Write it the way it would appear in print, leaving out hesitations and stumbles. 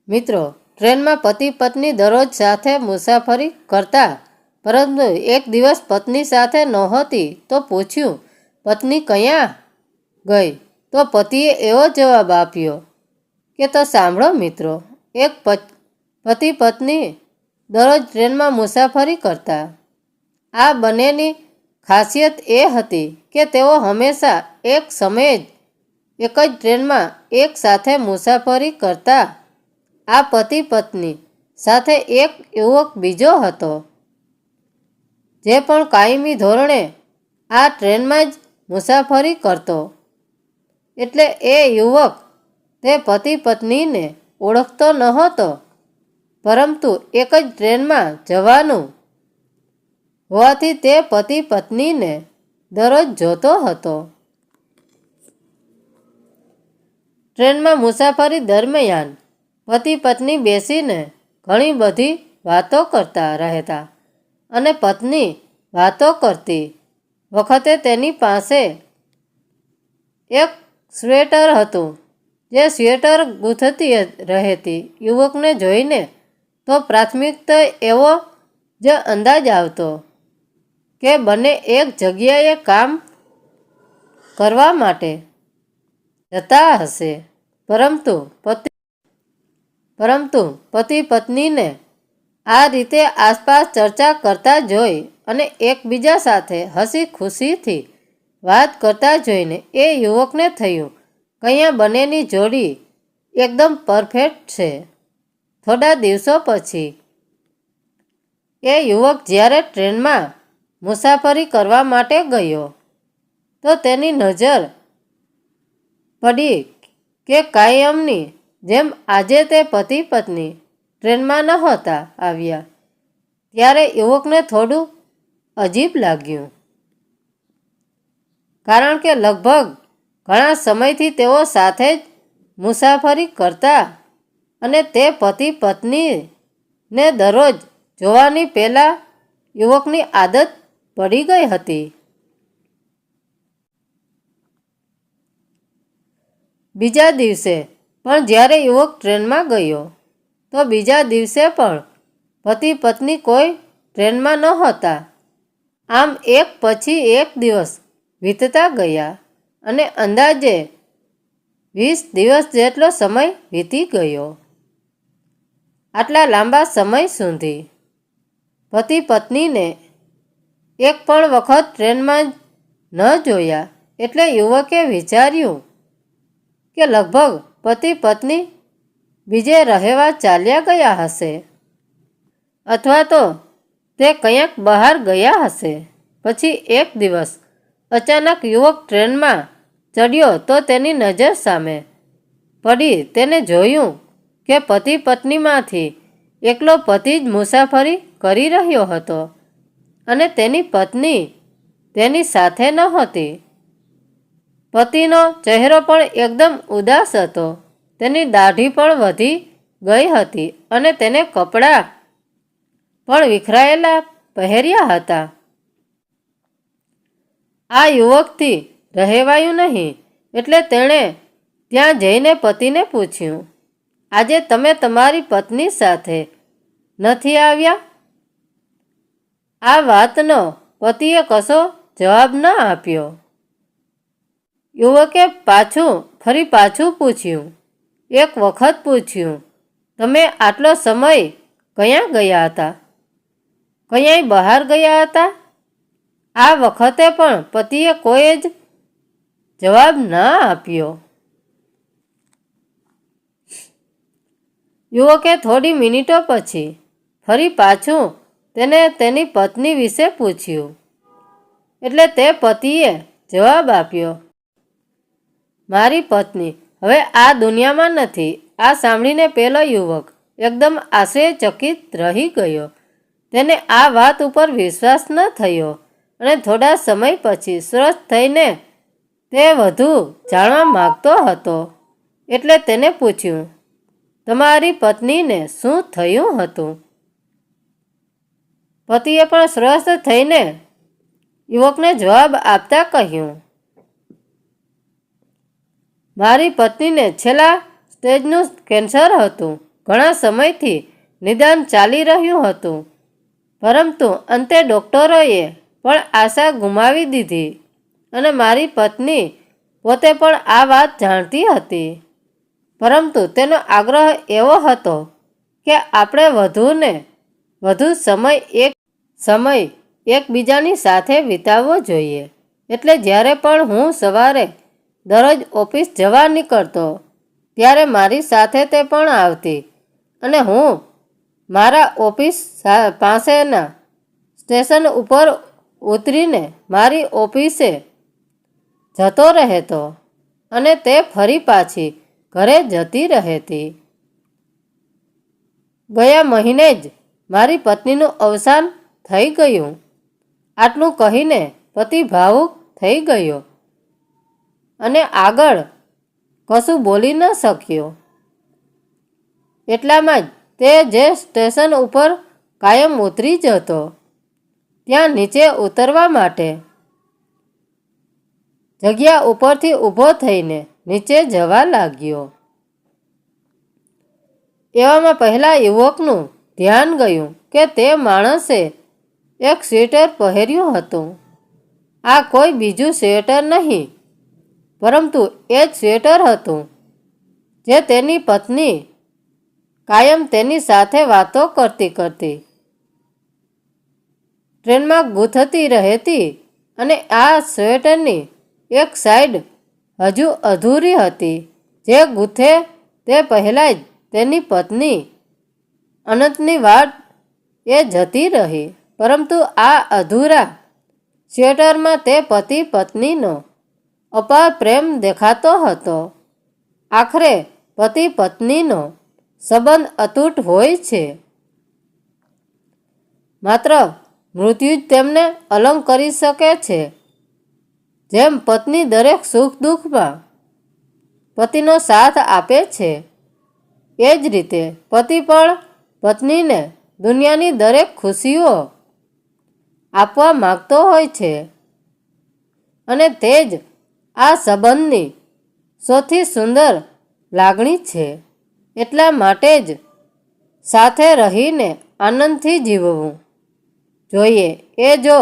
મિત્રો, ટ્રેનમાં પતિ પત્ની દરરોજ સાથે મુસાફરી કરતા, પરંતુ એક દિવસ પત્ની સાથે નહોતી તો પૂછ્યું, પત્ની ક્યાં ગઈ? તો પતિએ એવો જવાબ આપ્યો કે, તો સાંભળો મિત્રો, એક પતિ પત્ની દરરોજ ટ્રેનમાં મુસાફરી કરતા. આ બંનેની ખાસિયત એ હતી કે તેઓ હંમેશા એક સમયે એક જ ટ્રેનમાં એક સાથે મુસાફરી કરતા. આ પતિ પત્ની સાથે એક યુવક બીજો હતો, જે પણ કાયમી ધોરણે આ ટ્રેનમાં જ મુસાફરી કરતો. એટલે એ યુવક તે પતિ પત્નીને ઓળખતો નહોતો, પરંતુ એક જ ટ્રેનમાં જવાનું હોવાથી તે પતિ પત્નીને દરરોજ જોતો હતો. ટ્રેનમાં મુસાફરી દરમિયાન પતિ પત્ની બેસીને ઘણી બધી વાતો કરતા રહેતા, અને પત્ની વાતો કરતી વખતે તેની પાસે એક સ્વેટર હતું, જે સ્વેટર ગૂંથતી રહેતી. યુવકને જોઈને તો પ્રાથમિક એવો જ અંદાજ આવતો કે બંને એક જગ્યાએ કામ કરવા માટે જતા હશે, પરંતુ પતિ પત્નીને આ રીતે આસપાસ ચર્ચા કરતા જોઈ અને એકબીજા સાથે હસી ખુશીથી વાત કરતા જોઈને એ યુવકને થયું કે અહીંયા બંનેની જોડી એકદમ પરફેક્ટ છે. થોડા દિવસો પછી એ યુવક જ્યારે ટ્રેનમાં મુસાફરી કરવા માટે ગયો, તો તેની નજર પડી કે કાયમની જેમ આજે તે પતિ પત્ની ટ્રેનમાં નહોતા આવ્યા. ત્યારે યુવકને થોડું અજીબ લાગ્યું, કારણ કે લગભગ ઘણા સમયથી તેઓ સાથે જ મુસાફરી કરતા અને તે પતિ પત્નીને દરરોજ જોવાની પહેલા યુવકની આદત પડી ગઈ હતી. બીજા દિવસે પણ જ્યારે યુવક ટ્રેનમાં ગયો, તો બીજા દિવસે પણ પતિ પત્ની કોઈ ટ્રેનમાં નહોતા. આમ એક પછી એક દિવસ વીતતા ગયા અને અંદાજે 20 દિવસ જેટલો સમય વીતી ગયો. આટલા લાંબા સમય સુધી પતિ પત્નીને એક પણ વખત ટ્રેનમાં ન જોયા. એટલે યુવકે વિચાર્યું કે લગભગ પતિ પત્ની બીજે રહેવા ચાલ્યા ગયા હશે, અથવા તો તે કંઈક બહાર ગયા હશે. પછી એક દિવસ અચાનક યુવક ટ્રેનમાં ચડ્યો તો તેની નજર સામે પડી. તેને જોયું કે પતિ પત્નીમાંથી એકલો પતિ જ મુસાફરી કરી રહ્યો હતો અને તેની પત્ની તેની સાથે નહોતી. પતિનો ચહેરો પણ એકદમ ઉદાસ હતો, તેની દાઢી પણ વધી ગઈ હતી અને તેને કપડાં પણ વિખરાયેલા પહેર્યા હતા. આ યુવકથી રહેવાયું નહીં, એટલે તેણે ત્યાં જઈને પતિને પૂછ્યું, આજે તમે તમારી પત્ની સાથે નથી આવ્યા? આ વાતનો પતિએ કશો જવાબ ન આપ્યો. યુવકે ફરી પાછું પૂછ્યું, એક વખત પૂછ્યું, તમે આટલો સમય ક્યાં ગયા હતા? ક્યાંય બહાર ગયા હતા? આ વખતે પણ પતિએ કોઈ જ જવાબ ન આપ્યો. યુવકે થોડી મિનિટો પછી ફરી પાછું તેને તેની પત્ની વિશે પૂછ્યું. એટલે તે પતિએ જવાબ આપ્યો, મારી પત્ની હવે આ દુનિયામાં નથી. આ સાંભળીને પેલો યુવક એકદમ આશ્ચર્યચકિત રહી ગયો. તેને આ વાત ઉપર વિશ્વાસ ન થયો અને થોડા સમય પછી સ્વસ્થ થઈને તે વધુ જાણવા માંગતો હતો. એટલે તેને પૂછ્યું, તમારી પત્નીને શું થયું હતું? પતિએ પણ સ્વસ્થ થઈને યુવકને જવાબ આપતા કહ્યું, મારી પત્નીને છેલ્લા સ્ટેજનું કેન્સર હતું ઘણા સમયથી નિદાન ચાલી રહ્યું હતું, પરંતુ અંતે ડૉક્ટરોએ પણ આશા ગુમાવી દીધી અને મારી પત્ની પોતે પણ આ વાત જાણતી હતી. પરંતુ તેનો આગ્રહ એવો હતો કે આપણે વધુને વધુ સમય એકબીજાની સાથે વિતાવવો જોઈએ. એટલે જ્યારે પણ હું સવારે દરરોજ ઓફિસ જવા નીકળતો ત્યારે મારી સાથે તે પણ આવતી અને હું મારા ઓફિસ પાસેના સ્ટેશન ઉપર ઉતરીને મારી ઓફિસે જતો રહેતો અને તે ફરી પાછી ઘરે જતી રહેતી. ગયા મહિને જ મારી પત્નીનું અવસાન થઈ ગયું. આટલું કહીને પતિ ભાવુક થઈ ગયો અને આગળ કશું બોલી ન શક્યો. એટલામાં જ તે જે સ્ટેશન ઉપર કાયમ ઉતરી જતો ત્યાં નીચે ઉતરવા માટે જગ્યા ઉપરથી ઊભો થઈને નીચે જવા લાગ્યો. એવામાં પહેલા યુવકનું ધ્યાન ગયું કે તે માણસે એક સ્વેટર પહેર્યું હતું. આ કોઈ બીજું સ્વેટર નહીં, પરંતુ એ જ સ્વેટર હતું જે તેની પત્ની કાયમ તેની સાથે વાતો કરતી ટ્રેનમાં ગૂંથતી રહેતી અને આ સ્વેટરની એક સાઈડ હજુ અધૂરી હતી, જે ગૂંથે તે પહેલાં જ તેની પત્ની અનંતની વાટ એ જતી રહી. પરંતુ આ અધૂરા સ્વેટરમાં તે પતિ પત્નીનો અપાર પ્રેમ દેખાતો હતો. આખરે પતિ પત્નીનો સંબંધ અતૂટ હોય છે. માત્ર મૃત્યુ જ તેમને અલગ કરી શકે છે. જેમ પત્ની દરેક સુખ દુઃખમાં પતિનો સાથ આપે છે, એ જ રીતે પતિ પણ પત્નીને દુનિયાની દરેક ખુશીઓ આપવા માંગતો હોય છે અને તે જ આ સંબંધની સૌથી સુંદર લાગણી છે. એટલા માટે જ સાથે રહીને આનંદથી જીવવું જોઈએ. એ જો